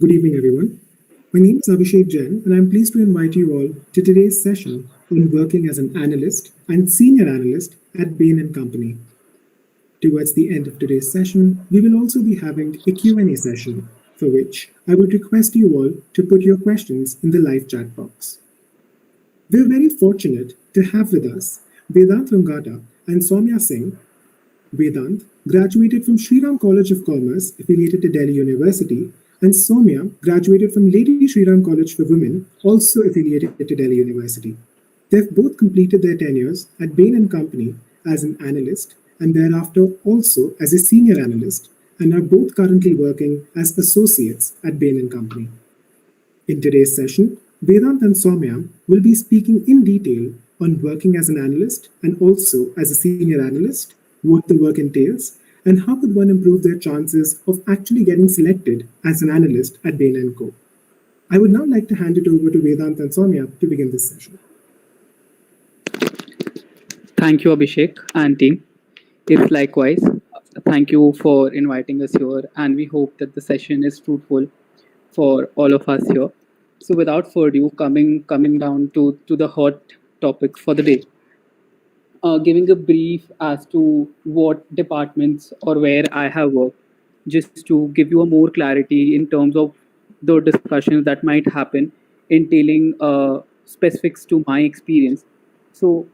Good evening, everyone. My name is Abhishek Jain, and I'm pleased to invite you all to today's session on working as an analyst and senior analyst at Bain Company. Towards the end of today's session, we will also be having a Q&A session, for which I would request you all to put your questions in the live chat box. We're very fortunate to have with us Vedant Rungta and Soumya Singh. Vedant graduated from Shri Ram College of Commerce, affiliated to Delhi University, and Soumya graduated from Lady Shri Ram College for Women, also affiliated to Delhi University. They've both completed their tenures at Bain Company as an analyst and thereafter also as a senior analyst, and are both currently working as associates at Bain Company. In today's session, Vedant and Soumya will be speaking in detail on working as an analyst and also as a senior analyst, what the work entails, and how could one improve their chances of actually getting selected as an analyst at Bain & Co. I would now like to hand it over to Vedant and Soumya to begin this session. Thank you, Abhishek and team. It's likewise. Thank you for inviting us here, and we hope that the session is fruitful for all of us here. So, without further ado, coming down to the hot topic for the day, giving a brief as to what departments or where I have worked, just to give you a more clarity in terms of the discussions that might happen, entailing specifics to my experience. So,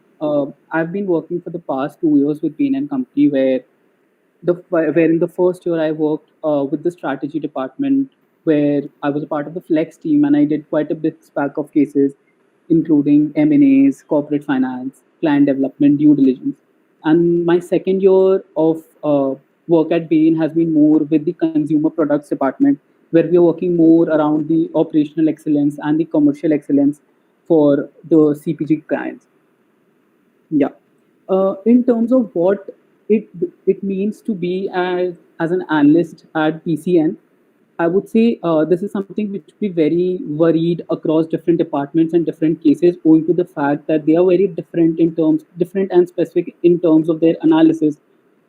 I've been working for the past 2 years with Bain Company, where in the first year I worked with the strategy department, where I was a part of the flex team, and I did quite a bit stack of cases, including M&As, corporate finance, client development, due diligence. And my second year of work at Bain has been more with the consumer products department, where we are working more around the operational excellence and the commercial excellence for the CPG clients. Yeah. In terms of what it means to be as an analyst at PCN, I would say this is something which we very varied across different departments and different cases, owing to the fact that they are very different and specific in terms of their analysis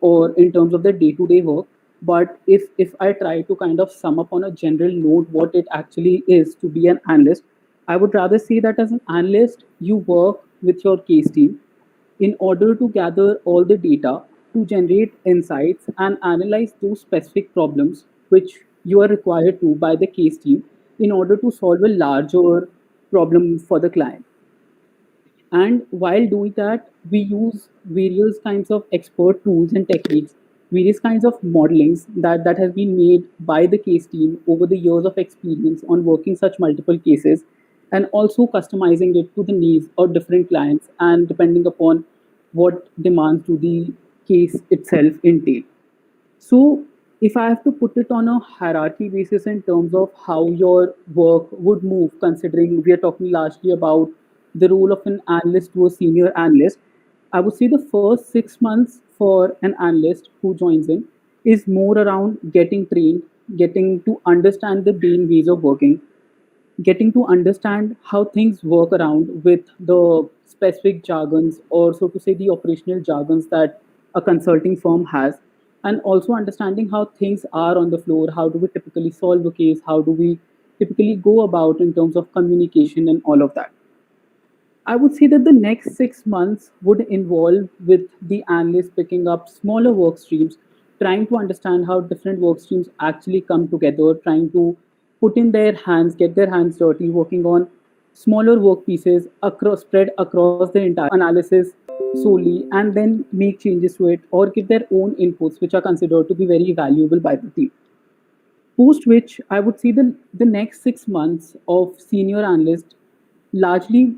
or in terms of their day-to-day work. But if I try to kind of sum up on a general note what it actually is to be an analyst, I would rather say that as an analyst, you work with your case team in order to gather all the data to generate insights and analyze those specific problems which you are required to by the case team in order to solve a larger problem for the client. And while doing that, we use various kinds of expert tools and techniques, various kinds of modelings that has been made by the case team over the years of experience on working such multiple cases, and also customizing it to the needs of different clients and depending upon what demands do the case itself entail. So, if I have to put it on a hierarchy basis in terms of how your work would move, considering we are talking largely about the role of an analyst to a senior analyst, I would say the first 6 months for an analyst who joins in is more around getting trained, getting to understand the Bain ways of working, getting to understand how things work around with the specific jargons, or so to say the operational jargons that a consulting firm has, and also understanding how things are on the floor. How do we typically solve a case? How do we typically go about in terms of communication and all of that? I would say that the next 6 months would involve with the analyst picking up smaller work streams, trying to understand how different work streams actually come together, trying to put in their hands, get their hands dirty, working on smaller work pieces across spread across the entire analysis solely, and then make changes to it or give their own inputs, which are considered to be very valuable by the team. Post which, I would say the next 6 months of senior analyst largely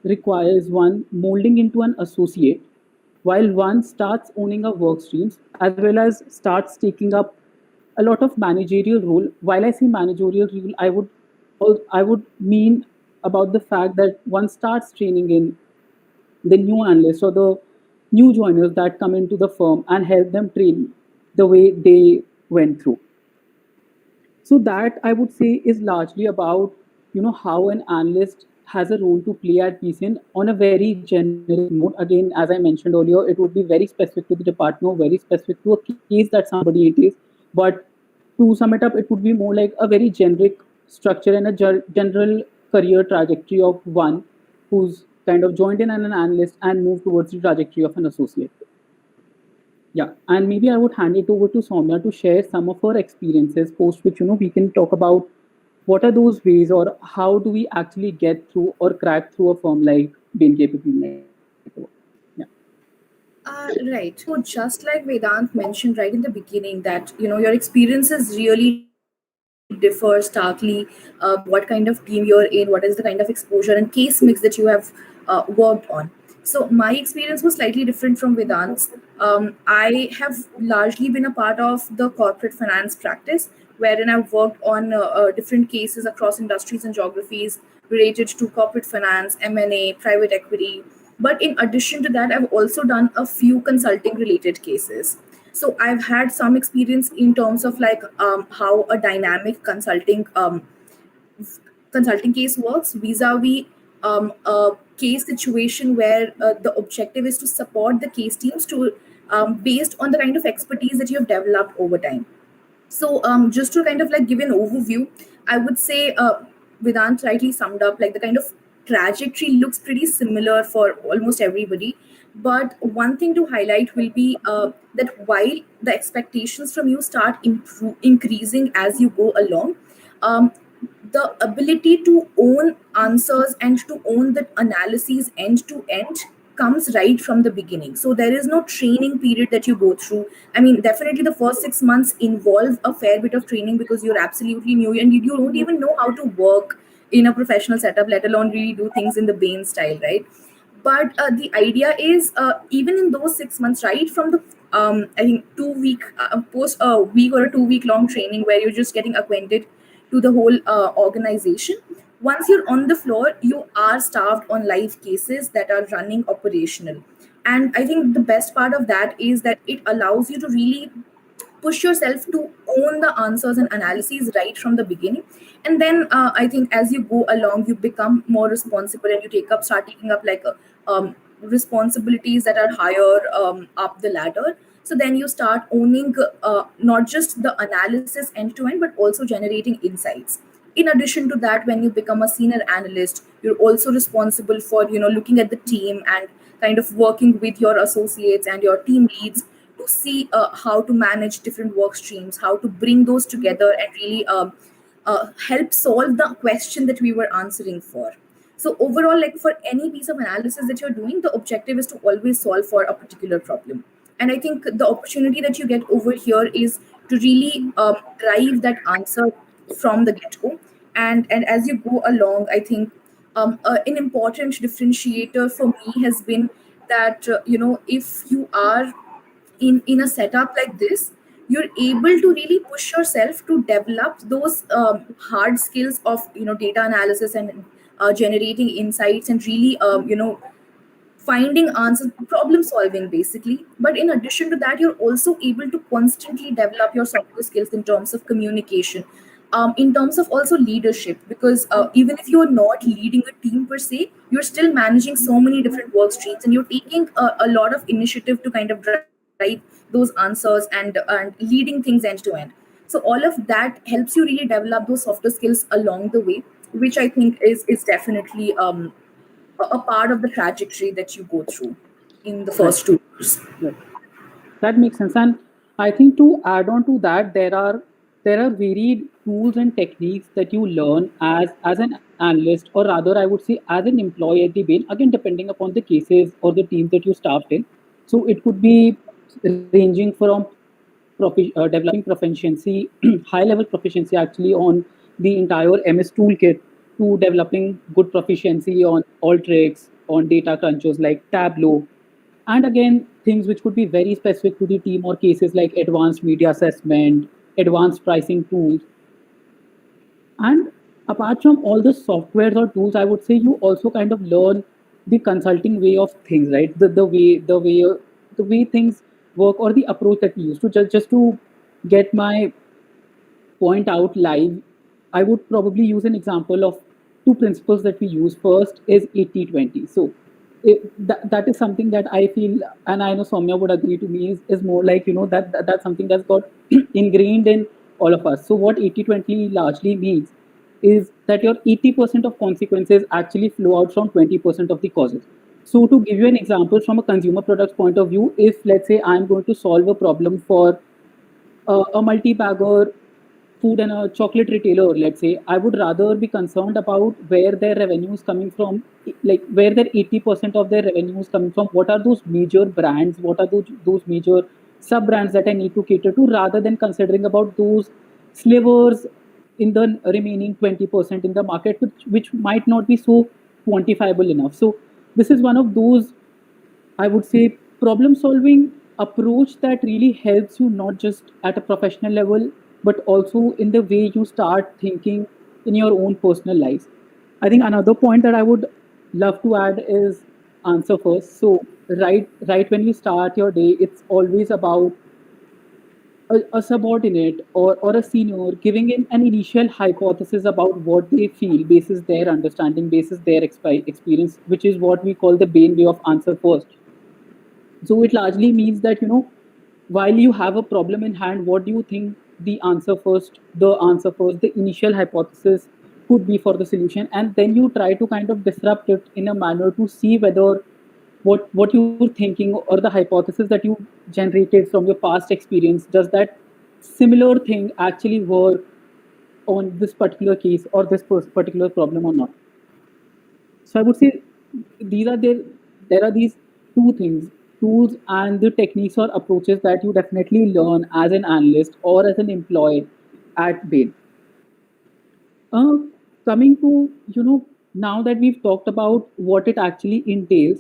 requires one molding into an associate, while one starts owning up work streams as well as starts taking up a lot of managerial role. While I say managerial role, I would mean about the fact that one starts training in the new analysts or the new joiners that come into the firm and help them train the way they went through. So that I would say is largely about how an analyst has a role to play at PCN on a very generic note. Again, as I mentioned earlier, it would be very specific to the department, very specific to a case that somebody it is. But to sum it up, it would be more like a very generic structure and a general career trajectory of one who's kind of joined in as an analyst and moved towards the trajectory of an associate. Yeah, and maybe I would hand it over to Soumya to share some of her experiences, post which we can talk about what are those ways or how do we actually get through or crack through a firm like Bain Capability Network. Yeah. Right. So just like Vedant mentioned right in the beginning that your experiences really differ starkly based on what kind of team you're in, what is the kind of exposure and case mix that you have worked on. So my experience was slightly different from Vedant's. I have largely been a part of the corporate finance practice, wherein I've worked on different cases across industries and geographies related to corporate finance, M&A, private equity. But in addition to that, I've also done a few consulting related cases. So I've had some experience in terms of like how a dynamic consulting case works vis-a-vis a case situation where the objective is to support the case teams to based on the kind of expertise that you have developed over time. So just to kind of like give an overview, I would say Vedant rightly summed up like the kind of trajectory looks pretty similar for almost everybody. But one thing to highlight will be that while the expectations from you start increasing as you go along, um, the ability to own answers and to own the analyses end to end comes right from the beginning. So there is no training period that you go through. I mean, definitely the first 6 months involve a fair bit of training because you're absolutely new and you don't even know how to work in a professional setup, let alone really do things in the Bain style, right? But the idea is even in those 6 months, right from the I think 2 week post a week or a 2 week long training where you're just getting acquainted to the whole organization. Once you're on the floor, you are staffed on live cases that are running operational. And I think the best part of that is that it allows you to really push yourself to own the answers and analyses right from the beginning. And then I think as you go along, you become more responsible and you start taking up like responsibilities that are higher up the ladder. So then you start owning not just the analysis end to end but also generating insights. In addition to that, when you become a senior analyst, you're also responsible for looking at the team and kind of working with your associates and your team leads to see how to manage different work streams, how to bring those together and really help solve the question that we were answering for. So overall, like for any piece of analysis that you're doing, the objective is to always solve for a particular problem. And I think the opportunity that you get over here is to really drive that answer from the get-go. And as you go along, I think an important differentiator for me has been that if you are in a setup like this, you're able to really push yourself to develop those hard skills of data analysis and generating insights and really finding answers, problem solving basically. But in addition to that, you're also able to constantly develop your software skills in terms of communication, in terms of also leadership, because even if you're not leading a team per se, you're still managing so many different work streams and you're taking a lot of initiative to kind of drive those answers and leading things end to end. So all of that helps you really develop those softer skills along the way, which I think is definitely a part of the trajectory that you go through in the Right. first 2 years. Right. That makes sense. And I think to add on to that, there are varied tools and techniques that you learn as an analyst, or rather, I would say as an employee at the Bain. Again, depending upon the cases or the teams that you staffed in. So it could be ranging from developing proficiency, high level proficiency actually on the entire MS toolkit, to developing good proficiency on all tricks, on data crunchers like Tableau, and again things which could be very specific to the team or cases like advanced media assessment, advanced pricing tools. And apart from all the softwares or tools, I would say you also kind of learn the consulting way of things, right? The way things work, or the approach that we use. To just to get my point out live, I would probably use an example of two principles that we use. First is 80-20. So that is something that I feel, and I know Soumya would agree to me, is more like, that's something that's got ingrained in all of us. So what 80-20 largely means is that your 80% of consequences actually flow out from 20% of the causes. So to give you an example from a consumer products point of view, if let's say I'm going to solve a problem for a multi-bagger food and a chocolate retailer, let's say, I would rather be concerned about where their revenue is coming from, like where their 80% of their revenue is coming from, what are those major brands, what are those major sub brands that I need to cater to, rather than considering about those slivers in the remaining 20% in the market, which might not be so quantifiable enough. So this is one of those, I would say, problem solving approach that really helps you not just at a professional level, but also in the way you start thinking in your own personal lives. I think another point that I would love to add is answer first. So right when you start your day, it's always about a subordinate or a senior giving in an initial hypothesis about what they feel, basis their understanding, basis their experience, which is what we call the Bain way of answer first. So it largely means that, while you have a problem in hand, what do you think the initial hypothesis could be for the solution, and then you try to kind of disrupt it in a manner to see whether what you're thinking or the hypothesis that you generated from your past experience, does that similar thing actually work on this particular case or this particular problem or not. So I would say these are there are these two things, tools and the techniques or approaches that you definitely learn as an analyst or as an employee at Bain. Uh, Coming to, now that we've talked about what it actually entails,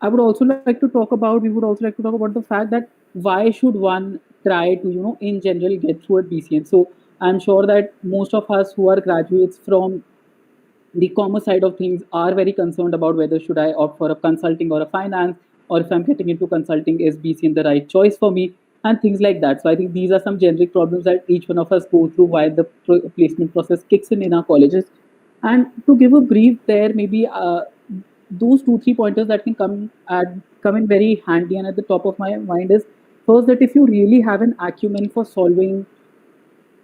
we would also like to talk about the fact that why should one try to, in general get through at BCN. So I'm sure that most of us who are graduates from the commerce side of things are very concerned about whether should I opt for a consulting or a finance, or if I'm getting into consulting, is BCN the right choice for me, and things like that. So I think these are some generic problems that each one of us go through while the placement process kicks in our colleges. And to give a brief there, maybe those 2 3 pointers that can come in very handy and at the top of my mind is, first, that if you really have an acumen for solving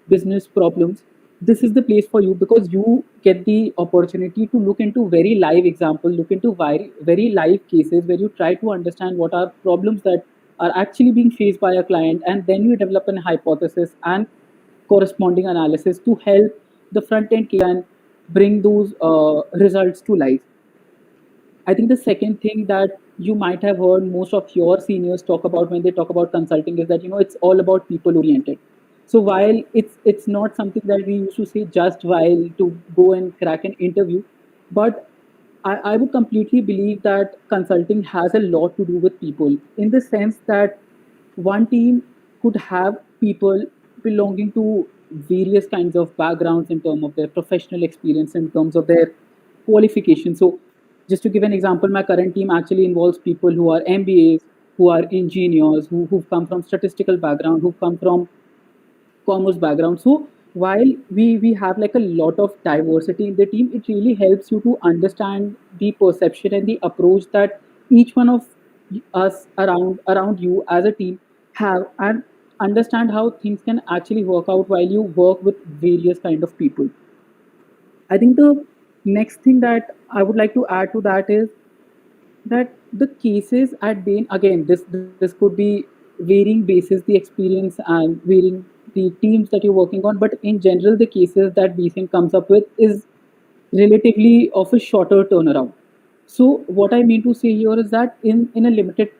business problems, this is the place for you, because you get the opportunity to look into very live examples, look into very live cases where you try to understand what are problems that are actually being faced by a client, and then you develop an hypothesis and corresponding analysis to help the front end and bring those results to life. I think the second thing that you might have heard most of your seniors talk about when they talk about consulting is that, it's all about people oriented. So while it's not something that we used to say just while to go and crack an interview, but I would completely believe that consulting has a lot to do with people, in the sense that one team could have people belonging to various kinds of backgrounds in terms of their professional experience, in terms of their qualification. So just to give an example, my current team actually involves people who are MBAs, who are engineers, who've come from statistical background, who've come from commerce background. So while we have like a lot of diversity in the team, it really helps you to understand the perception and the approach that each one of us around you as a team have, and understand how things can actually work out while you work with various kind of people. I think the next thing that I would like to add to that is that the cases at Bain, again, this could be varying basis the experience and varying the teams that you're working on, but in general, the cases that BCN comes up with is relatively of a shorter turnaround. So what I mean to say here is that in a limited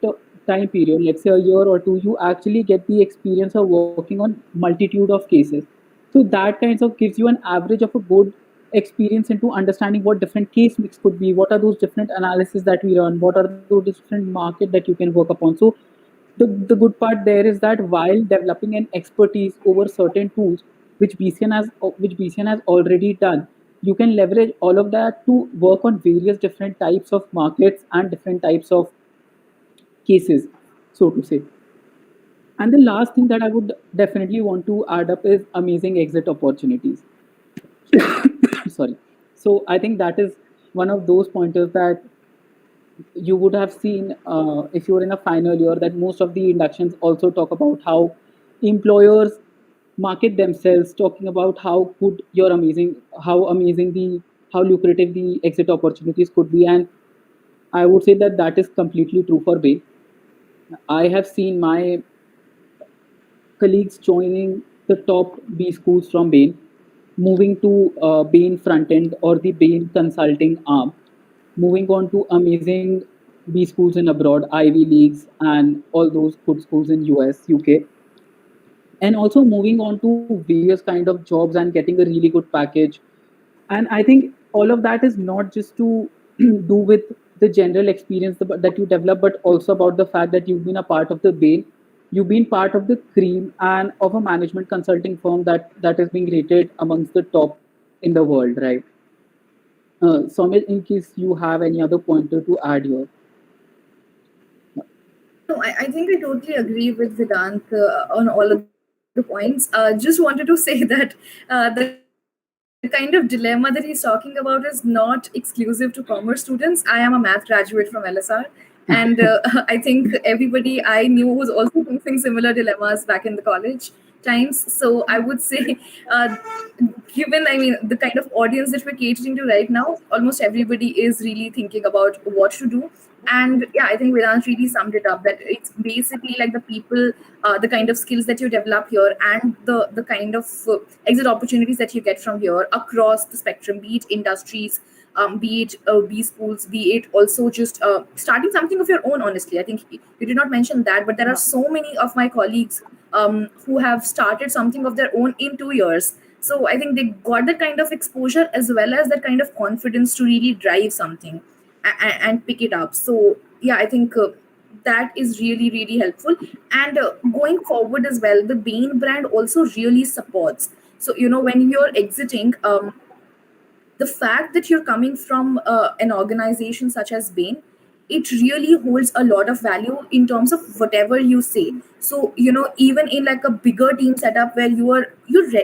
time period, let's say a year or two, you actually get the experience of working on multitude of cases. So that kinds of gives you an average of a good experience into understanding what different case mix could be, what are those different analysis that we run, what are those different market that you can work upon. So the good part there is that while developing an expertise over certain tools, which BCN has already done, you can leverage all of that to work on various different types of markets and different types of cases, so to say. And the last thing that I would definitely want to add up is amazing exit opportunities. Sorry. So I think that is one of those pointers that you would have seen if you're in a final year, that most of the inductions also talk about how employers market themselves, talking about how good your amazing, how amazing the, how lucrative the exit opportunities could be. And I would say that that is completely true for Bain. I have seen my colleagues joining the top B schools from Bain, moving to Bain front end or the Bain consulting arm, moving on to amazing B schools in abroad, Ivy Leagues, and all those good schools in US, UK, and also moving on to various kind of jobs and getting a really good package. And I think all of that is not just to do with the general experience that you develop, but also about the fact that you've been a part of the Bain, you've been part of the cream and of a management consulting firm that is being rated amongst the top in the world, right? Soumya, in case you have any other pointer to add here. No, I think I totally agree with Vedant on all of the points. Just wanted to say that the kind of dilemma that he's talking about is not exclusive to commerce students. I am a math graduate from LSR, and I think everybody I knew was also facing similar dilemmas back in the college times. So I would say, given, I mean, the kind of audience that we're catering to right now, almost everybody is really thinking about what to do. And yeah, I think Vedant really summed it up, that it's basically like the people, the kind of skills that you develop here, and the kind of exit opportunities that you get from here across the spectrum, be it industries, be it B schools, be it also just starting something of your own. Honestly, I think you did not mention that, but there are so many of my colleagues who have started something of their own in 2 years. So I think they got that kind of exposure as well as that kind of confidence to really drive something and pick it up. So yeah, I think that is really really helpful. And going forward as well, the Bain brand also really supports. So when you're exiting, the fact that you're coming from an organization such as Bain, it really holds a lot of value in terms of whatever you say. So even in like a bigger team setup where you're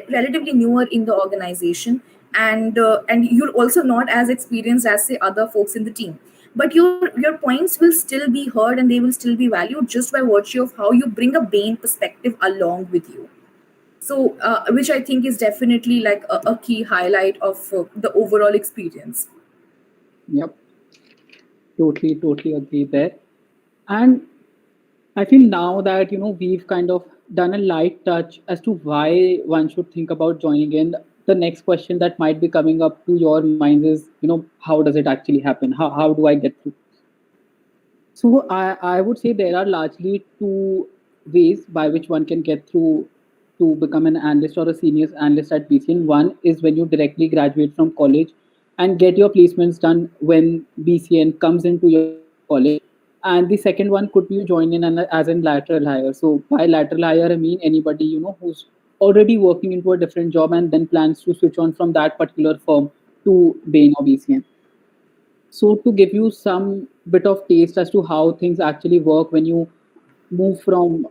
relatively newer in the organization, and you're also not as experienced as say other folks in the team, but your points will still be heard and they will still be valued just by virtue of how you bring a Bain perspective along with you. So which I think is definitely like a key highlight of the overall experience. Yep, totally agree there. And I feel now that we've kind of done a light touch as to why one should think about joining in. The next question that might be coming up to your minds is, how does it actually happen? How do I get through? So I would say there are largely two ways by which one can get through to become an analyst or a senior analyst at BCN. One is when you directly graduate from college and get your placements done when BCN comes into your college. And the second one could be you join in as in lateral hire. So by lateral hire, I mean anybody who's already working into a different job and then plans to switch on from that particular firm to Bain or BCN. So to give you some bit of taste as to how things actually work when you move from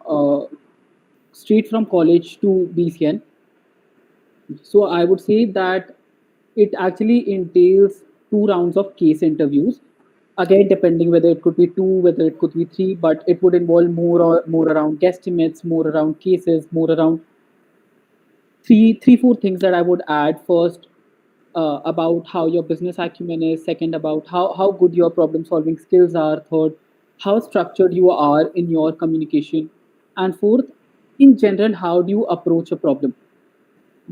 straight from college to BCN, so I would say that it actually entails 2 rounds of case interviews. Again, depending whether it could be two, whether it could be three, but it would involve more around guesstimates, more around cases, more around four things that I would add. First, about how your business acumen is. Second, about how good your problem solving skills are. Third, how structured you are in your communication. And fourth, in general, how do you approach a problem?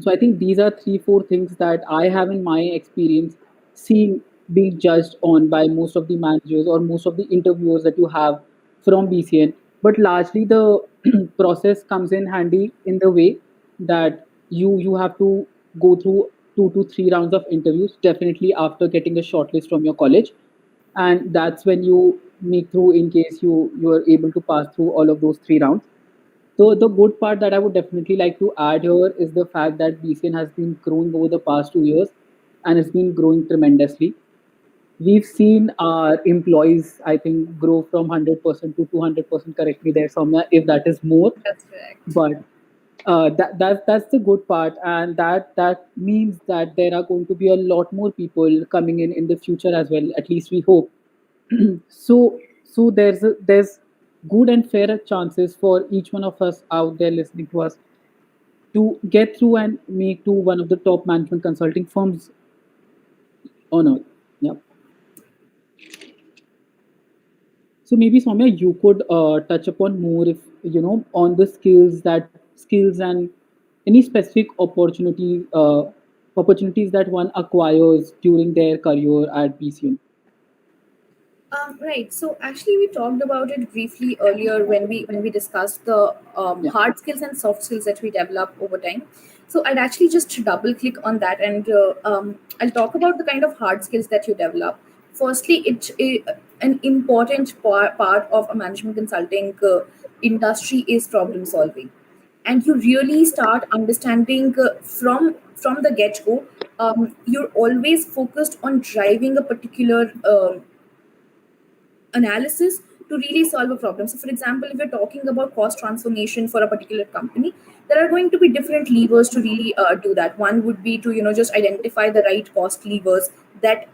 So I think these are three, four things that I have in my experience seen being judged on by most of the managers or most of the interviewers that you have from BCN. But largely the process comes in handy in the way that you have to go through 2 to 3 rounds of interviews, definitely after getting a shortlist from your college. And that's when you make through in case you are able to pass through all of those 3 rounds. So the good part that I would definitely like to add here is the fact that BCN has been growing over the past 2 years and it's been growing tremendously. We've seen our employees, I think, grow from 100% to 200%, correctly there, Soumya, if that is more. That's correct. But that's the good part, and that means that there are going to be a lot more people coming in the future as well. At least we hope. So there's good and fair chances for each one of us out there listening to us to get through and make to one of the top management consulting firms on earth. Yeah. So maybe Soumya, you could touch upon more if on the skills and any specific opportunities that one acquires during their career at BCM. Right. So actually, we talked about it briefly earlier when we discussed the Yeah. hard skills and soft skills that we develop over time. So I'd actually just double click on that, and I'll talk about the kind of hard skills that you develop. Firstly, an important part of a management consulting industry is problem solving, and you really start understanding from the get go. You're always focused on driving a particular analysis to really solve a problem. So, for example, if you're talking about cost transformation for a particular company, there are going to be different levers to really do that. One would be to just identify the right cost levers that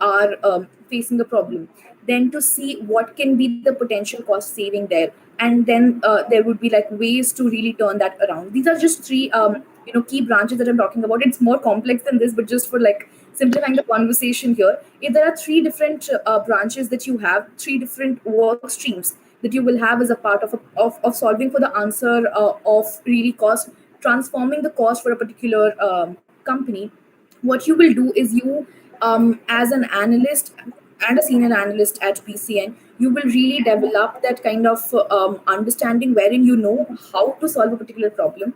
are facing a problem. Then to see what can be the potential cost saving there, and then there would be like ways to really turn that around. These are just three key branches that I'm talking about. It's more complex than this, but just for like simplifying the conversation here, if there are three different branches that you have, three different work streams that you will have as a part of solving for the answer of really cost, transforming the cost for a particular company, what you will do is you, as an analyst and a senior analyst at PCN, you will really develop that kind of understanding wherein you know how to solve a particular problem,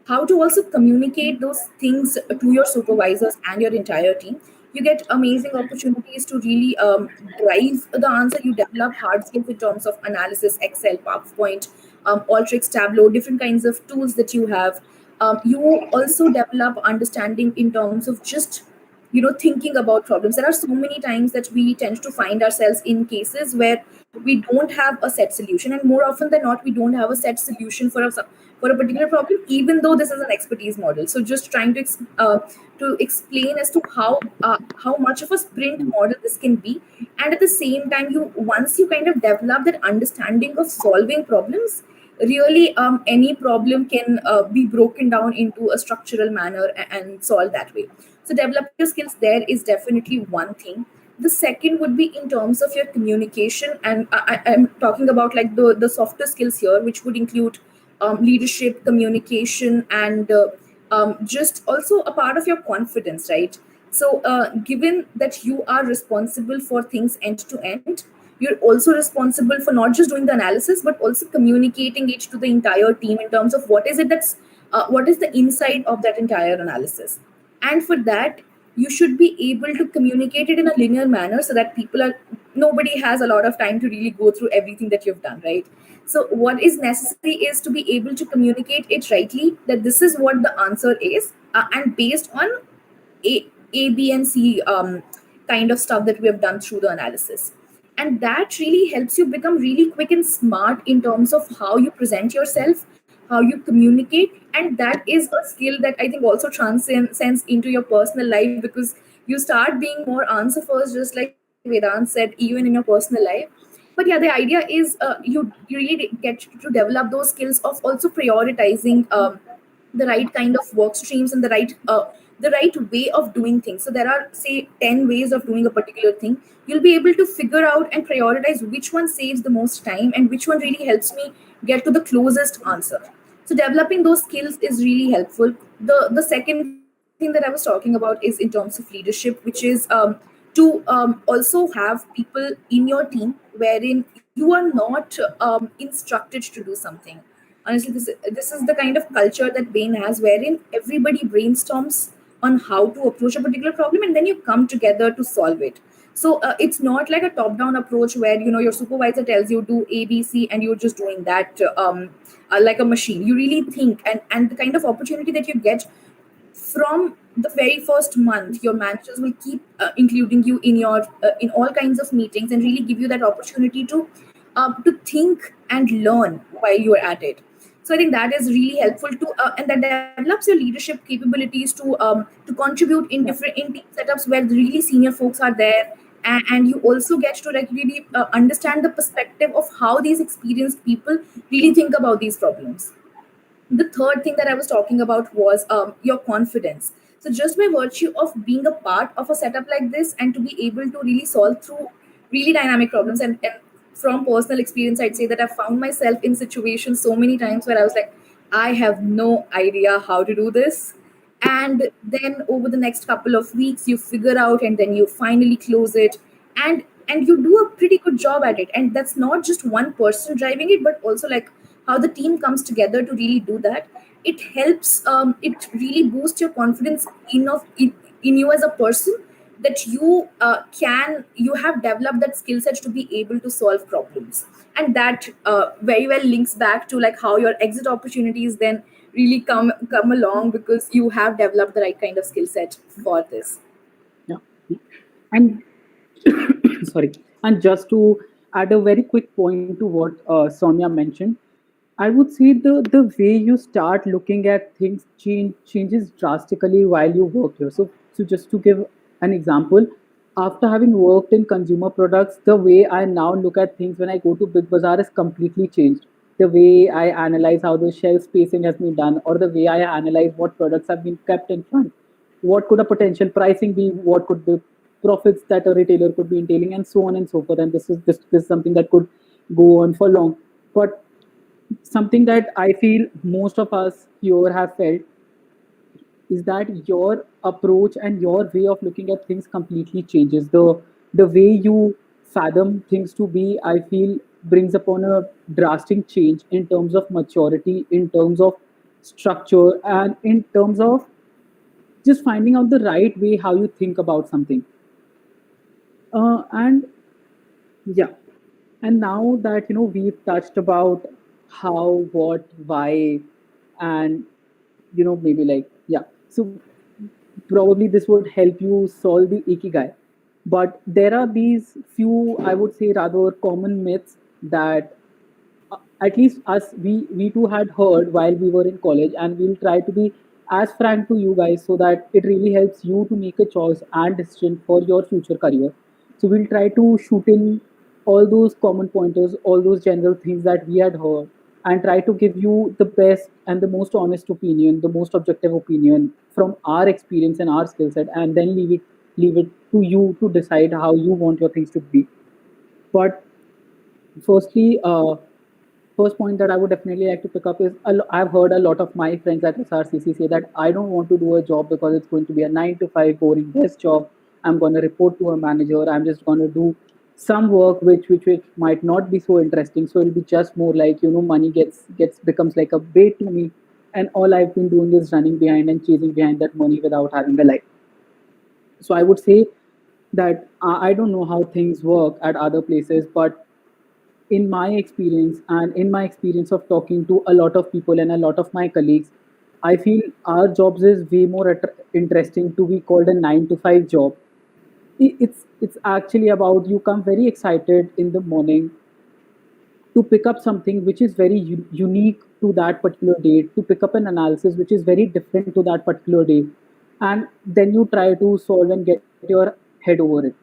how to also communicate those things to your supervisors and your entire team. You get amazing opportunities to really drive the answer. You develop hard skills in terms of analysis, Excel, PowerPoint, Alteryx, Tableau, different kinds of tools that you have. You also develop understanding in terms of just thinking about problems. There are so many times that we tend to find ourselves in cases where we don't have a set solution, and more often than not we don't have a set solution for a particular problem, even though this is an expertise model. So just trying to explain as to how much of a sprint model this can be, and at the same time, you once you kind of develop that understanding of solving problems, really any problem can be broken down into a structural manner and solved that way. So developing your skills there is definitely one thing. The second would be in terms of your communication, and I'm talking about like the softer skills here, which would include leadership, communication, and just also a part of your confidence, right? So given that you are responsible for things end to end, you're also responsible for not just doing the analysis but also communicating it to the entire team in terms of what is the inside of that entire analysis. And for that, you should be able to communicate it in a linear manner so that nobody has a lot of time to really go through everything that you've done, right? So what is necessary is to be able to communicate it rightly, that this is what the answer is, and based on a B and C kind of stuff that we have done through the analysis. And that really helps you become really quick and smart in terms of how you present yourself, how you communicate. And that is a skill that I think also transcends into your personal life, because you start being more answer first, just like Vedant said, even in your personal life. But yeah, the idea is you really get to develop those skills of also prioritizing the right kind of work streams and the right way of doing things. So there are, say, 10 ways of doing a particular thing. You'll be able to figure out and prioritize which one saves the most time and which one really helps me get to the closest answer. So developing those skills is really helpful. The second thing that I was talking about is in terms of leadership, which is to also have people in your team wherein you are not instructed to do something. Honestly, this is the kind of culture that Bain has, wherein everybody brainstorms on how to approach a particular problem, and then you come together to solve it. So it's not like a top down approach where your supervisor tells you do ABC and you're just doing that like a machine. You really think, and the kind of opportunity that you get from the very first month, your managers will keep including you in all kinds of meetings and really give you that opportunity to think and learn while you are at it. So I think that is really helpful to and that develops your leadership capabilities to contribute in Yeah. different in team setups where the really senior folks are there, and you also get to like really understand the perspective of how these experienced people really think about these problems. The third thing that I was talking about was your confidence. So just by virtue of being a part of a setup like this and to be able to really solve through really dynamic problems, and from personal experience, I'd say that I've found myself in situations so many times where I was like, I have no idea how to do this. And then over the next couple of weeks, you figure out and then you finally close it. And you do a pretty good job at it. And that's not just one person driving it, but also like how the team comes together to really do that. It helps, it really boosts your confidence in you as a person, that you have developed that skill set to be able to solve problems. And that very well links back to like how your exit opportunities then really come along, because you have developed the right kind of skill set for this. Yeah. And sorry. And just to add a very quick point to what Soumya mentioned, I would say the way you start looking at things changes drastically while you work here. So just to give an example, after having worked in consumer products, the way I now look at things when I go to Big Bazaar is completely changed. The way I analyze how the shelf spacing has been done, or the way I analyze what products have been kept in front, what could a potential pricing be, what could the profits that a retailer could be entailing, and so on and so forth. And this is something that could go on for long. But something that I feel most of us here have felt is that your approach and your way of looking at things completely changes. The way you fathom things to be, I feel, brings upon a drastic change in terms of maturity, in terms of structure, and in terms of just finding out the right way how you think about something. And yeah, and now that we've touched about how, what, why, and maybe like, yeah, so probably this would help you solve the ikigai. But there are these few, I would say, rather common myths that at least us, we too had heard while we were in college, and we'll try to be as frank to you guys so that it really helps you to make a choice and decision for your future career. So we'll try to shoot in all those common pointers, all those general things that we had heard, and try to give you the best and the most honest opinion, the most objective opinion from our experience and our skill set, and then leave it to you to decide how you want your things to be. But firstly, first point that I would definitely like to pick up is I've heard a lot of my friends at SRCC say that I don't want to do a job because it's going to be a 9 to 5 boring desk job. I'm going to report to a manager. I'm just going to do some work which might not be so interesting. So it'll be just more like money gets becomes like a bait to me, and all I've been doing is running behind and chasing behind that money without having a life. So I would say that I don't know how things work at other places, but in my experience and in my experience of talking to a lot of people and a lot of my colleagues, I feel our jobs is way more interesting to be called a 9 to 5 job. It's actually about you come very excited in the morning to pick up something which is very unique to that particular day, to pick up an analysis which is very different to that particular day, and then you try to solve and get your head over it.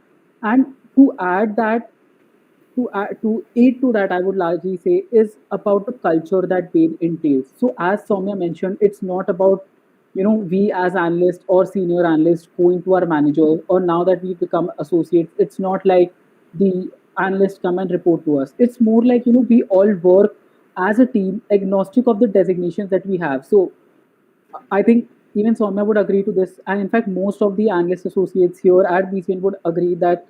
And to add that, to aid to that, I would largely say is about the culture that Bain entails. So, as Soumya mentioned, it's not about we as analysts or senior analysts going to our manager, or now that we become associates, it's not like the analysts come and report to us. It's more like we all work as a team, agnostic of the designations that we have. So, I think even Soumya would agree to this, and in fact, most of the analyst associates here at BCN would agree that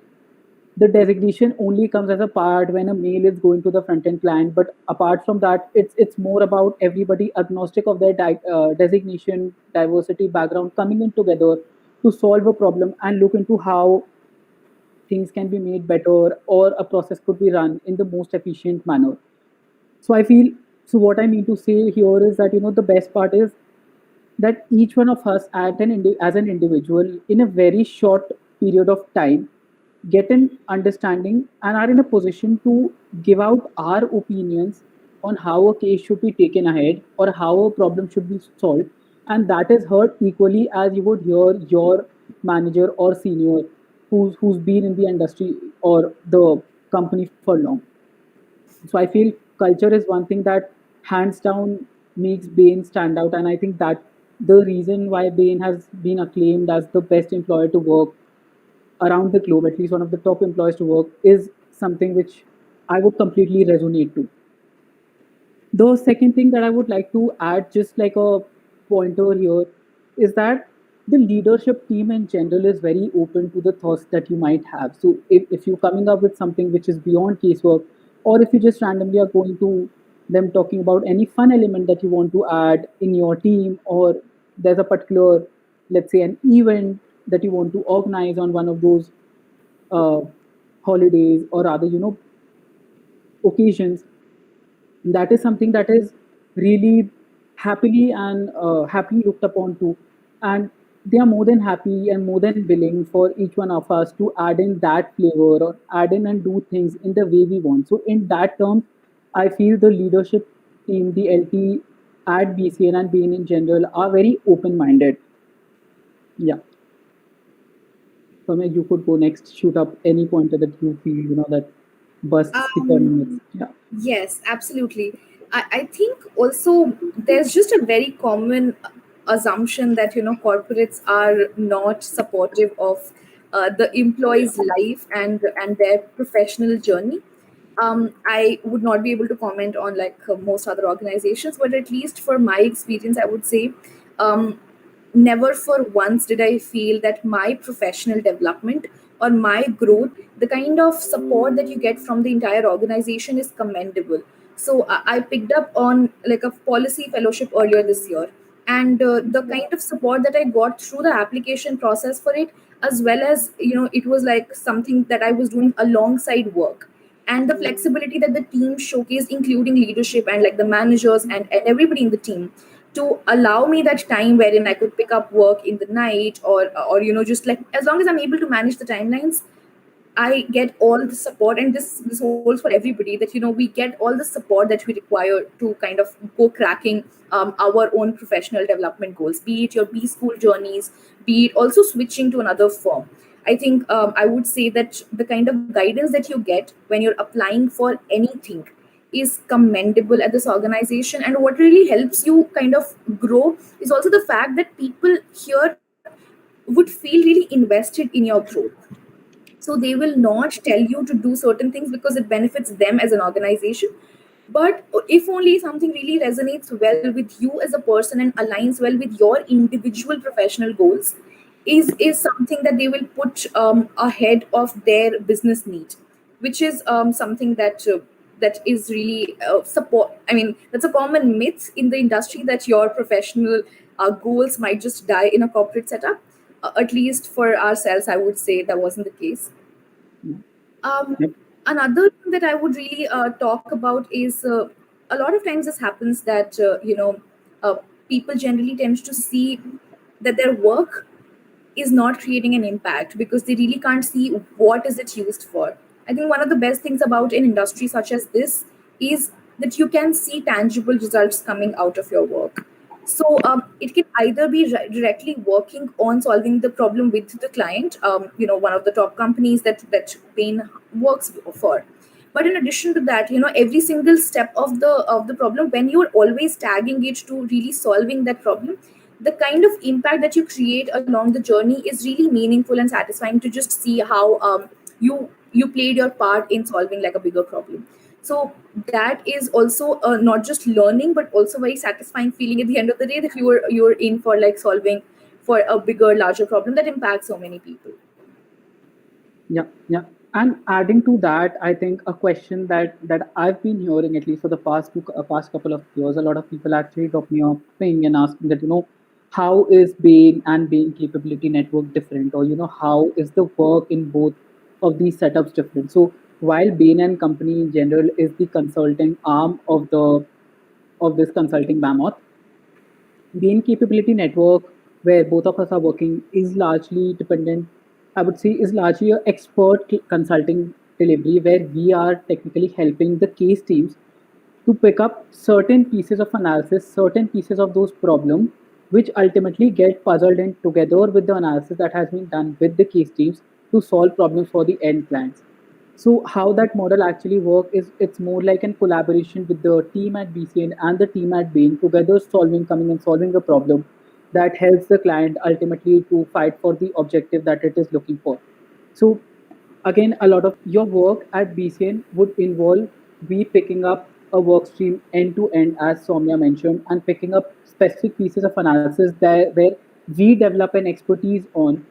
the designation only comes as a part when a mail is going to the front end client. But apart from that, it's more about everybody agnostic of their designation, diversity, background, coming in together to solve a problem and look into how things can be made better, or a process could be run in the most efficient manner. So I feel, so what I mean to say here is that the best part is that each one of us as an individual in a very short period of time get an understanding and are in a position to give out our opinions on how a case should be taken ahead or how a problem should be solved, and that is heard equally as you would hear your manager or senior who's been in the industry or the company for long. So I feel culture is one thing that hands down makes Bain stand out. And I think that the reason why Bain has been acclaimed as the best employer to work around the globe, at least one of the top employers to work, is something which I would completely resonate to. The second thing that I would like to add, just like a pointer here, is that the leadership team in general is very open to the thoughts that you might have. So if you're coming up with something which is beyond casework, or if you just randomly are going to them talking about any fun element that you want to add in your team, or there's a particular, let's say, an event that you want to organize on one of those uh, holidays, or rather, occasions, that is something that is really happily looked upon to, and they are more than happy and more than willing for each one of us to add in that flavor or add in and do things in the way we want. So in that term, I feel the leadership team, the LT at BCN and Bain in general, are very open minded. Yeah. So you could go next, shoot up any pointer that you feel that busts the current myths. Um, Yeah. yes, absolutely. I think also there's just a very common assumption that corporates are not supportive of the employee's life and their professional journey. I would not be able to comment on like most other organizations, but at least for my experience, I would say um, never for once did I feel that my professional development or my growth, the kind of support that you get from the entire organization is commendable. So I picked up on like a policy fellowship earlier this year, and the kind of support that I got through the application process for it, as well as it was like something that I was doing alongside work, and the flexibility that the team showcased, including leadership and like the managers and everybody in the team, to allow me that time wherein I could pick up work in the night, or just like as long as I'm able to manage the timelines, I get all the support. And this holds for everybody, that we get all the support that we require to kind of go cracking our own professional development goals, be it your B school journeys, be it also switching to another firm. I think I would say that the kind of guidance that you get when you're applying for anything is commendable at this organization. And what really helps you kind of grow is also the fact that people here would feel really invested in your growth. So they will not tell you to do certain things because it benefits them as an organization, but if only something really resonates well with you as a person and aligns well with your individual professional goals, is something that they will put ahead of their business need, which is something that is really support. I mean, that's a common myth in the industry, that your professional goals might just die in a corporate setup. At least for ourselves, I would say that wasn't the case. um, Yep. Another thing that I would really talk about is a lot of times this happens that uh, people generally tend to see that their work is not creating an impact because they really can't see what is it used for. I think one of the best things about an industry such as this is that you can see tangible results coming out of your work. So it can either be directly working on solving the problem with the client, one of the top companies that Bain works for. But in addition to that, every single step of the problem, when you're always tagging it to really solving that problem, the kind of impact that you create along the journey is really meaningful and satisfying to just see how you played your part in solving like a bigger problem. So that is also not just learning but also very satisfying feeling at the end of the day, that you're in for like solving for a bigger larger problem that impacts so many people. Yeah, yeah. And adding to that, I think a question that I've been hearing at least for the past couple of years, a lot of people actually drop me a ping and ask me that how is Bain and Bain Capability Network different, or how is the work in both of these setups different. So while Bain and Company in general is the consulting arm of this consulting mammoth, Gain Capability Network, where both of us are working, is largely dependent, I would say, is largely a expert consulting delivery where we are technically helping the case teams to pick up certain pieces of analysis, certain pieces of those problems, which ultimately get puzzled in together with the analysis that has been done with the case teams to solve problems for the end clients. So how that model actually works is it's more like a collaboration with the team at BCN and the team at Bain together coming and solving a problem that helps the client ultimately to fight for the objective that it is looking for. So again, a lot of your work at BCN would involve we picking up a work stream end to end, as Soumya mentioned, and picking up specific pieces of analysis there where we develop an expertise on,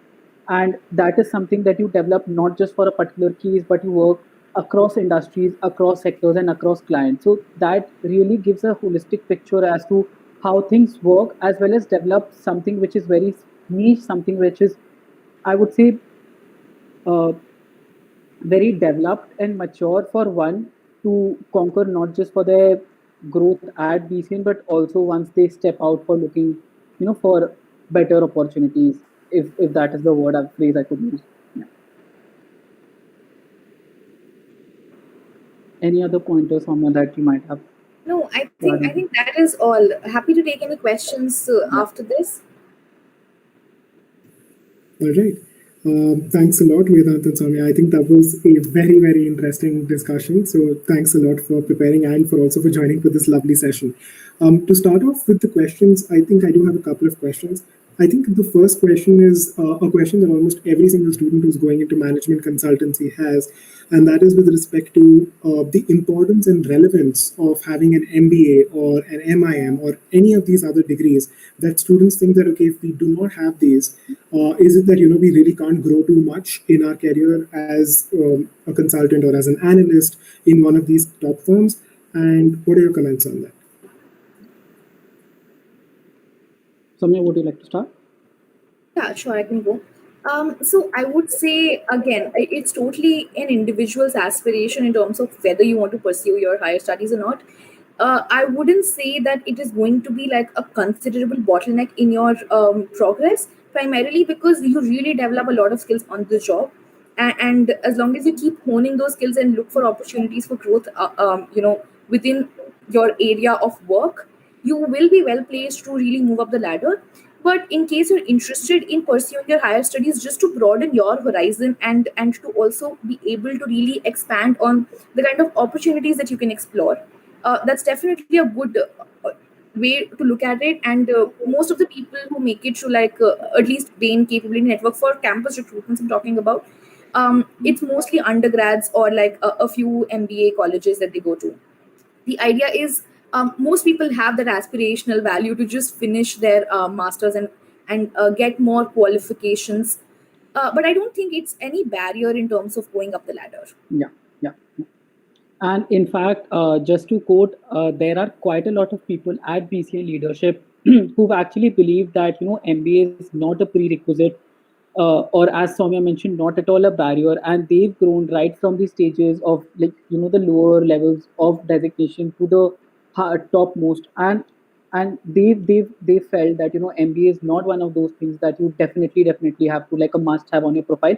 and that is something that you develop not just for a particular case, but you work across industries, across sectors, and across clients. So that really gives a holistic picture as to how things work, as well as develop something which is very niche, something which is, I would say, uh, very developed and mature for one to conquer, not just for their growth at BCN, but also once they step out for looking, for better opportunities, if that is the word or phrase I could use. Yeah. Any other pointers, Soumya, that you might have? No, I think that is all. Happy to take any questions Yeah. after this. All right. Thanks a lot, Vedant and Soumya. I think that was a very, very interesting discussion. So thanks a lot for preparing and for also for joining for this lovely session. To start off with the questions, I think I do have a couple of questions. I think the first question is a question that almost every single student who's going into management consultancy has, and that is with respect to the importance and relevance of having an MBA or an MIM or any of these other degrees. That students think that, okay, if we do not have these, is it that we really can't grow too much in our career as a consultant or as an analyst in one of these top firms? And what are your comments on that? Soumya, would you like to start? Yeah, sure, I can go. So I would say again, it's totally an individual's aspiration in terms of whether you want to pursue your higher studies or not. I wouldn't say that it is going to be like a considerable bottleneck in your progress, primarily because you really develop a lot of skills on the job, and as long as you keep honing those skills and look for opportunities for growth, within your area of work, you will be well placed to really move up the ladder. But in case you're interested in pursuing your higher studies just to broaden your horizon and to also be able to really expand on the kind of opportunities that you can explore, that's definitely a good way to look at it. And most of the people who make it through, like at least Bain Capability Network for campus recruitments I'm talking about, it's mostly undergrads or like a few MBA colleges that they go to. The idea is, most people have that aspirational value to just finish their masters and get more qualifications, but I don't think it's any barrier in terms of going up the ladder. Yeah, yeah. And in fact, just to quote, there are quite a lot of people at BCN leadership who've actually believed that MBA is not a prerequisite, or as Soumya mentioned, not at all a barrier, and they've grown right from the stages of the lower levels of designation to the topmost, and they felt that MBA is not one of those things that you definitely have to like a must have on your profile.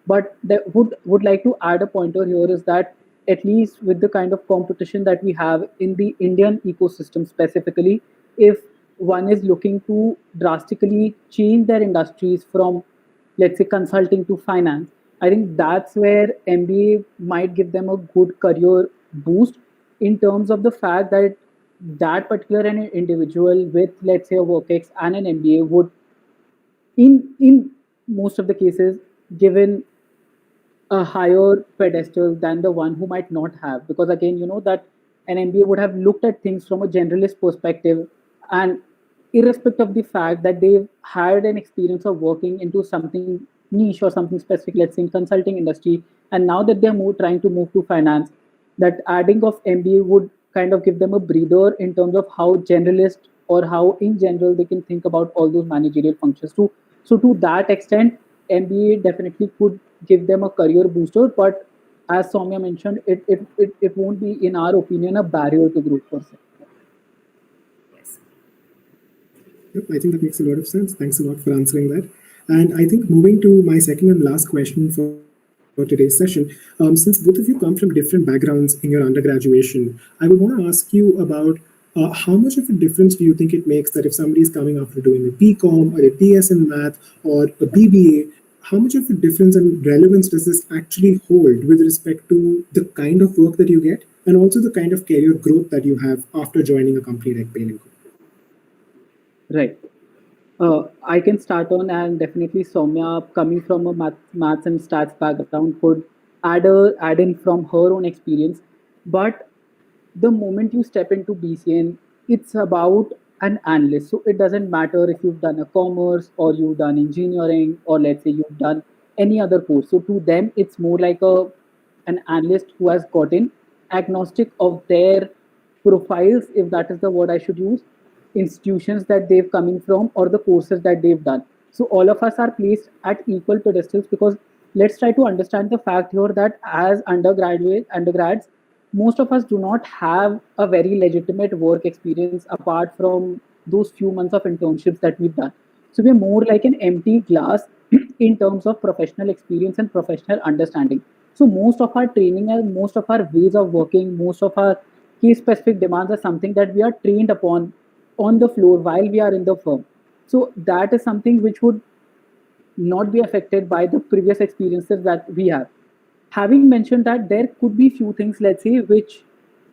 But that would like to add a pointer here is that at least with the kind of competition that we have in the Indian ecosystem specifically, if one is looking to drastically change their industries from, let's say, consulting to finance, I think that's where MBA might give them a good career boost, in terms of the fact that that particular an individual with, let's say, a WorkX and an MBA would, in most of the cases, given a higher pedestal than the one who might not have, because again that an MBA would have looked at things from a generalist perspective, and irrespective of the fact that they've had an experience of working into something niche or something specific, let's say in consulting industry, and now that they're trying to move to finance, that adding of MBA would kind of give them a breather in terms of how generalist or how in general they can think about all those managerial functions too. So to that extent, MBA definitely could give them a career booster, but as Soumya mentioned, it won't be, in our opinion, a barrier to growth per se. Yes. Yep, I think that makes a lot of sense. Thanks a lot for answering that. And I think moving to my second and last question for today's session, since both of you come from different backgrounds in your undergraduation, I would want to ask you about how much of a difference do you think it makes that if somebody is coming after doing a BComm or a BS in math or a BBA, how much of a difference and relevance does this actually hold with respect to the kind of work that you get and also the kind of career growth that you have after joining a company like Bain Co? Right. I can start on, and definitely Soumya, coming from a maths and stats background, could add in from her own experience. But the moment you step into BCN, it's about an analyst. So it doesn't matter if you've done a commerce or you've done engineering or let's say you've done any other course. So to them, it's more like an analyst who has gotten agnostic of their profiles, if that is the word I should use, institutions that they've coming from or the courses that they've done. So all of us are placed at equal pedestals because let's try to understand the fact here that as undergrads, most of us do not have a very legitimate work experience apart from those few months of internships that we've done. So we're more like an empty glass in terms of professional experience and professional understanding. So most of our training and most of our ways of working, most of our case specific demands are something that we are trained upon on the floor while we are in the firm. So that is something which would not be affected by the previous experiences that we have. Having mentioned that, there could be few things, let's say, which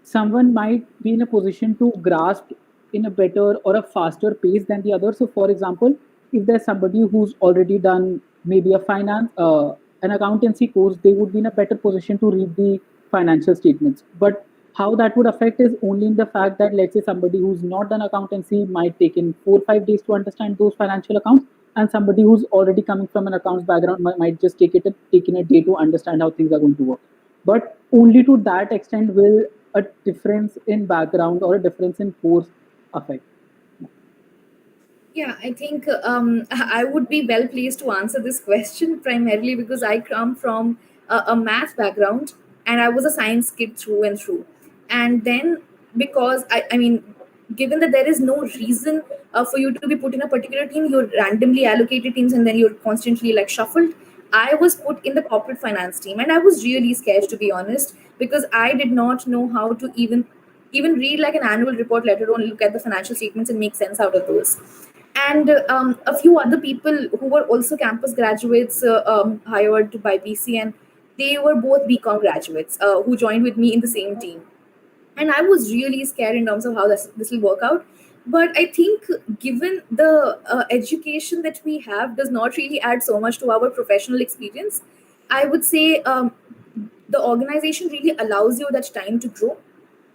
someone might be in a position to grasp in a better or a faster pace than the other. So for example, if there's somebody who's already done maybe a an accountancy course, they would be in a better position to read the financial statements. But how that would affect is only in the fact that let's say somebody who's not done accountancy might take in 4 or 5 days to understand those financial accounts, and somebody who's already coming from an accounts background might just take in a day to understand how things are going to work. But only to that extent will a difference in background or a difference in course affect. Yeah, I think I would be well placed to answer this question primarily because I come from a math background and I was a science kid through and through. And then because I mean, given that there is no reason for you to be put in a particular team, you're randomly allocated teams and then you're constantly like shuffled. I was put in the corporate finance team and I was really scared to be honest because I did not know how to even read like an annual report, let alone look at the financial statements and make sense out of those. And a few other people who were also campus graduates hired by BCN, they were both BComm graduates who joined with me in the same team. And I was really scared in terms of how this will work out. But I think given the education that we have does not really add so much to our professional experience, I would say the organization really allows you that time to grow,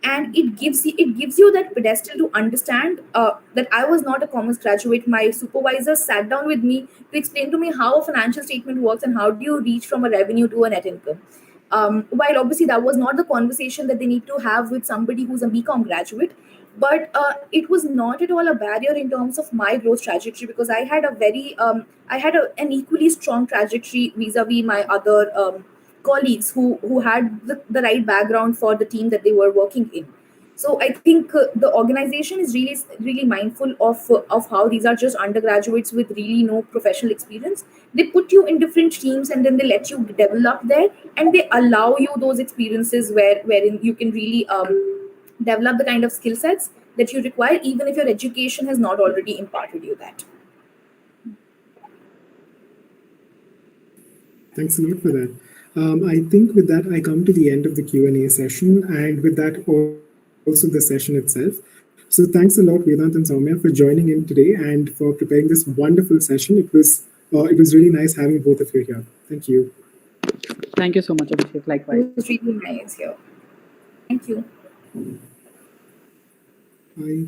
and it gives you that pedestal to understand that I was not a commerce graduate. My supervisor sat down with me to explain to me how a financial statement works and how do you reach from a revenue to a net income. While obviously that was not the conversation that they need to have with somebody who's a BCom graduate, but it was not at all a barrier in terms of my growth trajectory because I had an equally strong trajectory vis-a-vis my other colleagues who had the right background for the team that they were working in. So I think the organization is really mindful of how these are just undergraduates with really no professional experience. They put you in different teams and then they let you develop there, and they allow you those experiences wherein you can really develop the kind of skill sets that you require, even if your education has not already imparted you that. Thanks a lot for that. I think with that, I come to the end of the Q&A session, and with that, also the session itself. So thanks a lot, Vedant and Soumya, for joining in today and for preparing this wonderful session. It was really nice having both of you here. Thank you. Thank you so much, Abhishek. Likewise. It was really nice here. Thank you. Bye.